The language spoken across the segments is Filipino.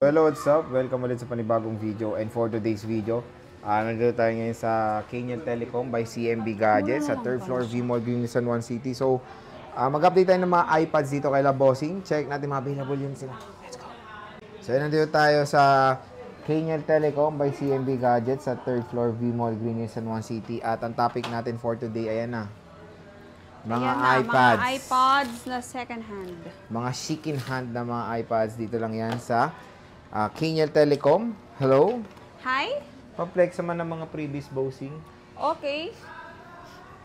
hello, what's up? Welcome ulit sa panibagong video. And for today's video, nandito tayo ngayon sa Kaniel Telecom by CMB Gadgets sa 3rd floor V-Mall, Green San Juan City. So, mag-update tayo ng mga iPads dito kay Bossing. Check natin mga available yun sila. Let's go! So, nandito tayo sa Kaniel Telecom by CMB Gadgets sa 3rd floor V-Mall, Green San Juan City. At ang topic natin for today, ayan na. Mga iPads. Mga iPads na second hand. Mga chic in hand na mga iPads. Dito lang yan sa Kaniel Telecom. Hello? Hi? Pa-flex naman ng mga previous Bossing. Okay.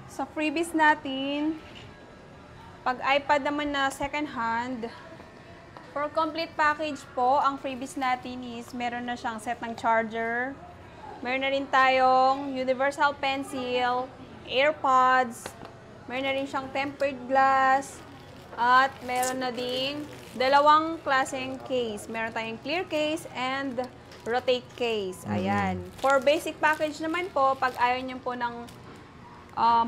Sa freebies natin, pag iPad naman na second hand, for complete package po, ang freebies natin is meron na siyang set ng charger, meron na rin tayong universal pencil, AirPods, meron na rin siyang tempered glass, at meron na ding dalawang klaseng case. Meron tayong clear case and rotate case. Ayan. For basic package naman po, pag ayaw nyo po ng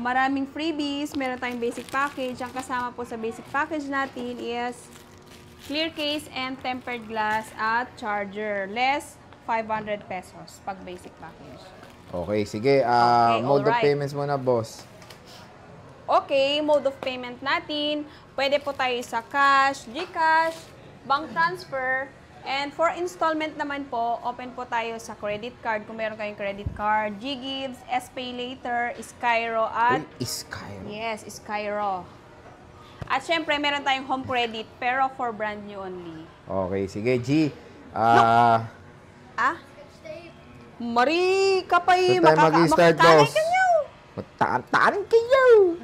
maraming freebies, meron tayong basic package. Ang kasama po sa basic package natin is clear case and tempered glass at charger. Less 500 pesos pag basic package. Okay, sige. Okay, Mode of alright. payments muna, boss. Okay, mode of payment natin. Pwede po tayo sa cash, GCash, bank transfer, and for installment naman po, open po tayo sa credit card. Kung meron kayong credit card, GGives, SPayLater, Skyro, at... Uy, Skyro. Yes, Skyro. At syempre, meron tayong home credit, pero for brand new only. Okay, sige, G. Mari ka pa'y Saan tayo mag-i-start, boss? kayo! Mataan kayo!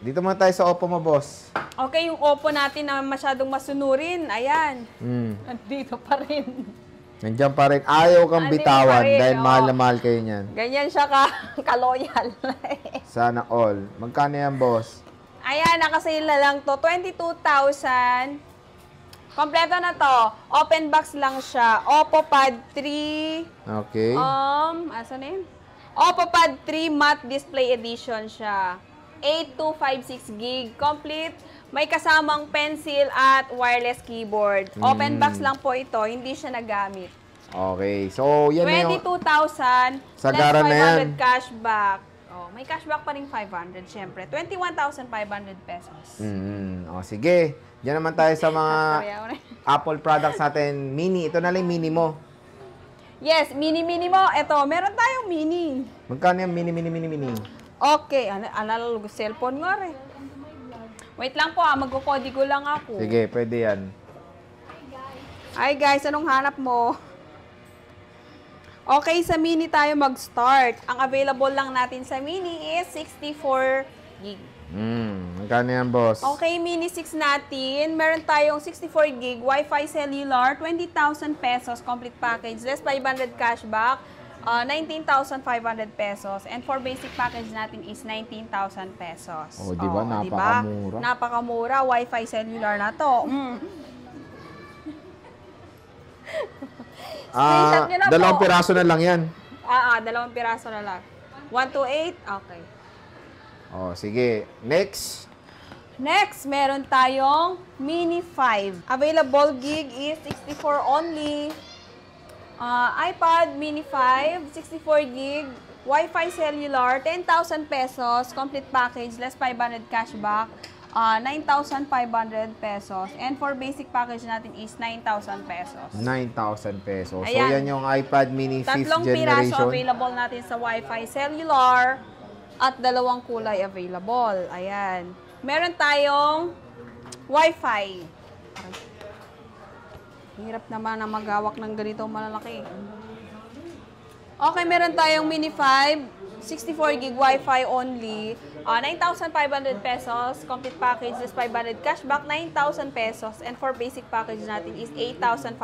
Dito muna tayo sa Oppo mo, boss. Okay, yung Oppo natin na masyadong masunurin, ayan. Nandito pa rin. Nandiyan pa rin. Ayaw kang Andito bitawan pa rin, dahil oo. mahal na mahal kayo niyan. Ganyan siya ka-loyal. Sana all. Magkano yan, boss? Ayan, nakasale na lang to. 22,000. Kompleto na to. Open box lang siya. Oppo Pad 3. Okay. Asan na yun? Oppo Pad 3 Matte Display Edition siya. 8256 gig. Complete. May kasamang pencil at wireless keyboard. Open box lang po ito. Hindi siya nagamit. Okay. So, yan na yung... 22,000 Sagara plus na yan. 500 cashback. Oh, may cashback pa rin 500, syempre. 21,500 pesos. O, sige. Diyan naman tayo sa mga Sorry. Apple products natin. Mini. Ito na lang yung mini mo. Yes, mini mo. Ito, meron tayong mini. Magkano yung mini? Okay, analog cellphone nga rin. Wait lang po magkukodigo lang ako. Sige, pwede yan. Hi guys, anong hanap mo? Okay, sa mini tayo mag-start. Ang available lang natin sa mini is 64 gig. Magkano yan, boss? Okay, mini 6 natin. Meron tayong 64 gig, Wi-Fi cellular, 20,000 pesos, complete package, less 500 cashback, 19,500 pesos. And for basic package natin is 19,000 pesos. Oh, di ba? Napakamura. Napakamura. Wi-Fi cellular na to. Screenshot nyo na Dalawang po. piraso na lang yan. Dalawang piraso na lang. 128? Okay. Oh, sige. Next. Next, meron tayong Mini 5. Available gig is 64 only. iPad Mini 5, 64 gig, Wi-Fi cellular, 10,000 pesos, complete package, less 500 cashback, 9,500 pesos. And for basic package natin is 9,000 pesos. 9,000 pesos. So, Ayan. yan yung iPad mini 5th Tatlong piraso generation. available natin sa Wi-Fi cellular at dalawang kulay available. Ayan. Meron tayong Wi-Fi. Hirap naman na maghawak ng ganito malalaki. Okay, meron tayong Mini 5, 64 gig Wi-Fi only, 9,500 pesos, complete package is 500 cashback, 9,000 pesos, and for basic package natin is 8,500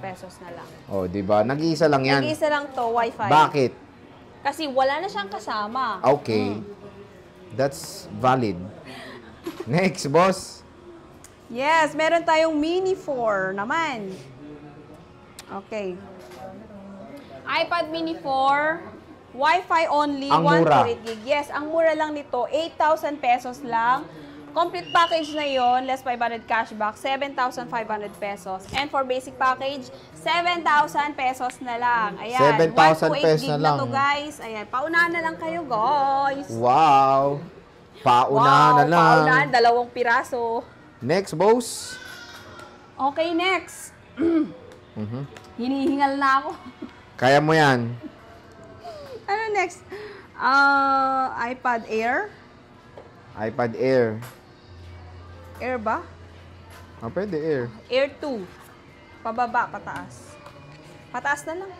pesos na lang. Oh, di ba? Nag-iisa lang yan. Nag-iisa lang to, Wi-Fi. Bakit? Kasi wala na siyang kasama. Okay. That's valid. Next, boss. Yes, meron tayong Mini 4 naman. Okay. iPad Mini 4, Wi-Fi only, Ang mura. 128 gig. Yes, ang mura lang nito, 8,000 pesos lang. Complete package na yon, less 500 cashback, 7,500 pesos. And for basic package, 7,000 pesos na lang. Ayan, 7,000 pesos gig na na lang. to, guys. Ayan, paunahan na lang kayo, guys. Wow! Paunahan na lang. Paunahan, 2 piraso. Next, boss. Okay, next. Hinihingal na ako. Kaya mo yan. Ano next? iPad Air. iPad Air. Air ba? Pwede Air. Air 2. Pababa, pataas. Pataas na lang.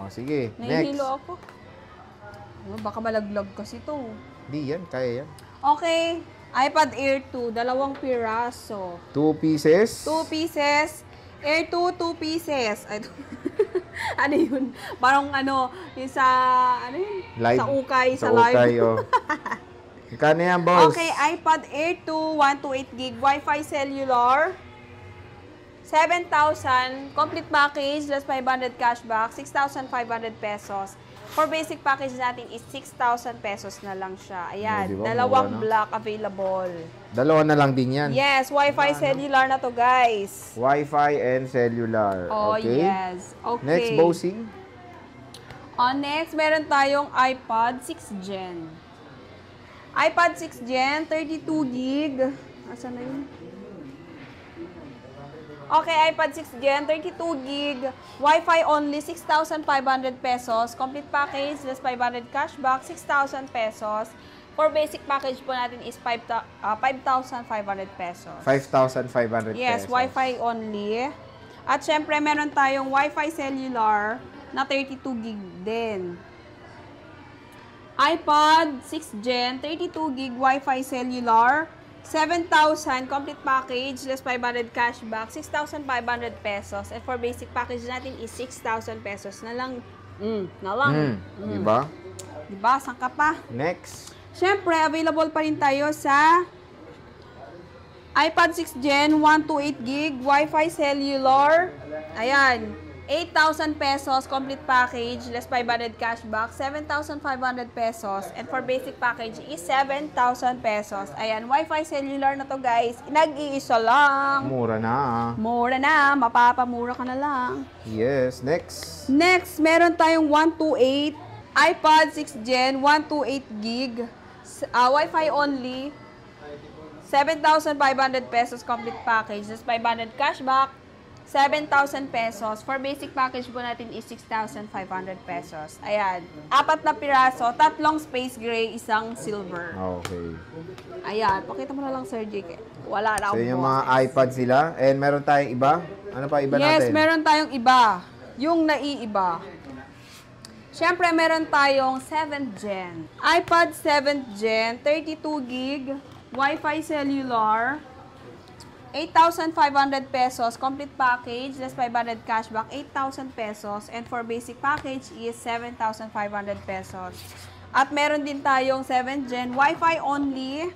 Sige. Next. Nahihilo ako. Baka malaglag kasi to. Di yan. Kaya yan. Okay. iPad Air 2, 2 piraso. 2 pieces. 2 pieces. Air 2, 2 pieces. Ay, ano yun? Parang yung sa, Live. Sa ukay, sa ukay, live. oh. Kano yan, boss? Okay, iPad Air 2, 128 gig, Wi-Fi cellular, 7,000, complete package, less 500 cashback, 6,500 pesos. For basic package natin is 6,000 pesos na lang siya. Ayan, diba? dalawang block available. Dalawa na lang din yan. Yes, Wi-Fi cellular na to, guys. Wi-Fi and cellular. Oh, okay. yes. Okay. Next, bossing. Next, meron tayong iPad 6 Gen. iPad 6 Gen, 32 gig. Asan na yun? Okay, iPad 6 Gen, 32 gig. Wi-Fi only, 6,500 pesos. Complete package, less 500 cashback, 6,000 pesos. For basic package po natin is 5,500 pesos. 5,500 Yes, pesos. Wi-Fi only. At syempre, meron tayong Wi-Fi cellular na 32 gig din. iPad 6 Gen, 32 gig Wi-Fi cellular, 7,000 complete package, less 500 cashback, 6,500 pesos. And for basic package natin is 6,000 pesos na lang. Diba? Diba? Saan ka pa? Next. Siyempre, available pa rin tayo sa iPad 6 Gen, 128 gig, Wi-Fi cellular. Ayan, 8,000 pesos, complete package, less 500 cashback, 7,500 pesos. And for basic package is 7,000 pesos. Ayan, Wi-Fi cellular na to, guys. Nag-iisa lang. Mura na. Mura na, mapapamura ka na lang. Yes, next. Next, meron tayong 128 iPad 6 Gen, 128 gig, Wi-Fi only, 7,500 pesos complete package, just 500 cashback, 7,000 pesos. For basic package po natin is 6,500 pesos. Ayan, 4 na piraso, 3 space gray, 1 silver. Okay. Ayan, pakita mo na lang, Sir Jake. Wala na So, akong yung mga boses. iPad sila. And meron tayong iba. Ano pa iba natin? Yes, meron tayong iba. Yung naiiba. Siyempre, meron tayong 7th Gen. iPad 7th Gen, 32 gig, Wi-Fi cellular, 8,500 pesos, complete package, less 500 cashback, 8,000 pesos, and for basic package is 7,500 pesos. At meron din tayong 7th Gen, Wi-Fi only,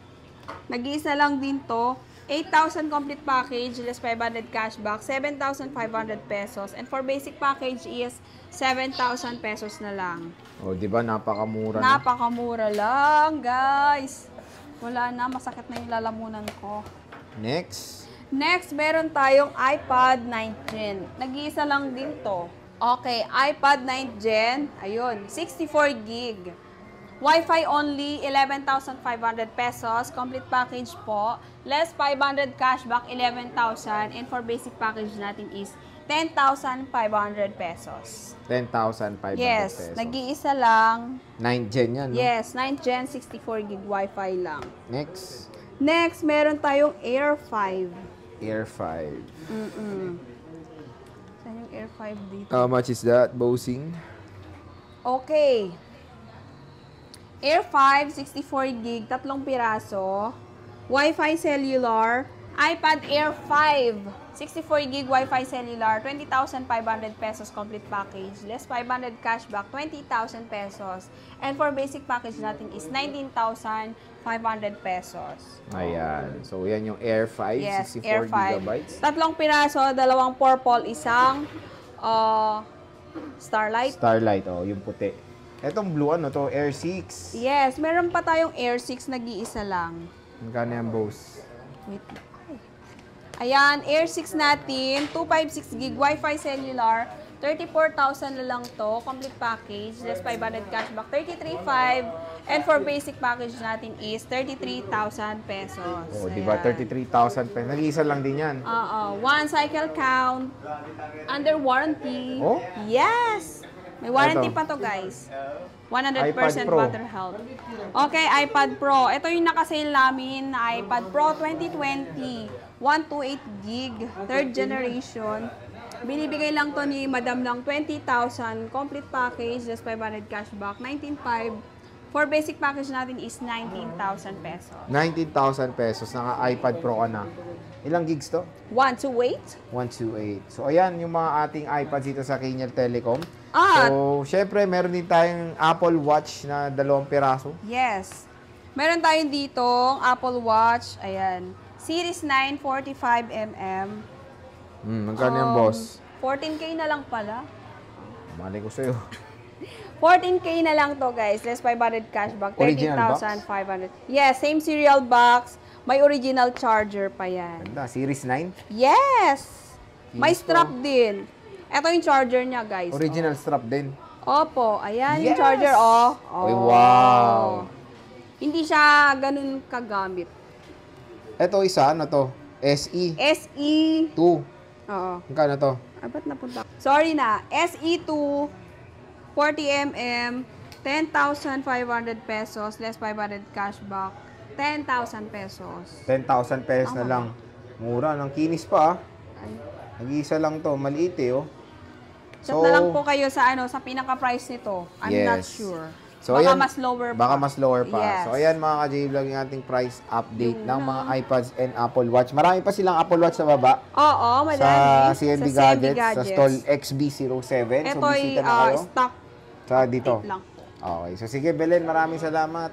nag-iisa lang din to, 8,000 complete package, less 500 cashback, 7,500 pesos, and for basic package is 7,000 pesos na lang. Oh, di ba napakamura na? Napakamura lang, guys. Wala na, masakit na yung lalamunan ko. Next. Next, meron tayong iPad 9th Gen. Nag-iisa lang din to. Okay, iPad 9th Gen. Ayun, 64 gig. Wi-Fi only, 11,500 pesos. Complete package po. Less 500 cashback, 11,000. And for basic package natin is 10,500 pesos. 10,500 Yes, pesos. nag-iisa lang. 9 Gen yan, no? Yes, 9th Gen, 64 gig Wi-Fi lang. Next. Next, meron tayong Air 5. Air 5. Saan yung Air 5 dito? How much is that, bossing? Okay. Air 5, 64 gig, 3 piraso. Wi-Fi cellular. iPad Air 5, 64 gig Wi-Fi cellular, 20,500 pesos complete package. Less 500 cashback, 20,000 pesos. And for basic package natin is 19,500 pesos. Ayan. So, yan yung Air 5, Yes, 64 Air 5. gigabytes. 3 piraso, 2 purple, 1 Starlight. Starlight, oh, yung puti. Etong blue, ano to? Air 6. Yes, meron pa tayong Air 6, nag-iisa lang. Magkano yan, boss? Wait lang. Ayan, Air 6 natin, 256 gig Wi-Fi cellular, 34,000 na lang to, complete package, less 500 cashback, 33,500, and for basic package natin is 33,000 pesos. Oh, di ba? Ayan. 33,000 pesos. Nag-iisa lang din yan. One cycle count, under warranty. Oh? Yes! May warranty Ito. pa to, guys. 100% iPad Pro. battery health. Okay, iPad Pro. Ito yung nakasale namin na iPad Pro 2020. 128 gig, third generation. Binibigay lang to ni Madam ng 20,000. Complete package, just 500 cashback, 19,500. For basic package natin is 19,000 pesos. 19,000 pesos. Naka-iPad Pro ka na. Ilang gigs to? 128? 128. So, ayan yung mga ating iPads dito sa Kenya Telecom. Ah! So, syempre, meron din tayong Apple Watch na 2 piraso. Yes. Meron tayong ditong Apple Watch. Ayan. Series 9, 45mm. Magkano yan, boss? 14K na lang pala. Mali ko sa'yo. 14K na lang to, guys. Less 500 cashback. Original box? 13,500. Yes, same serial box. May original charger pa yan. Ganda. Series 9? Yes! May Yes, strap din. Ito yung charger niya, guys. Original strap din. Opo. Ayan yung Yes! charger, oh. Uy, wow! Hindi siya ganun kagamit. Ito isa, ano to? SE SE. 2. Oo. Magkano to? Ay, ba't napunta? Sorry na. SE2, 40mm, 10,500 pesos, less 500 cashback, 10,000 pesos. 10,000 pesos na lang. Mura, ng kinis pa, ah. Nag-iisa lang to, maliit eh, oh. Chat na lang po kayo sa sa pinaka-price nito. I'm not Yes. sure. So, Baka ayan, mas lower pa. Baka mas lower pa. Yes. So, ayan mga ka-J-Vlog, yung ating price update ng mga iPads and Apple Watch. Marami pa silang Apple Watch sa baba. Oo, Sa madami. CMB Gadgets, sa stall XB07. So, Ito ay bisita na kayo. stock Sa dito. lang. Okay. So, sige, Belen, maraming salamat.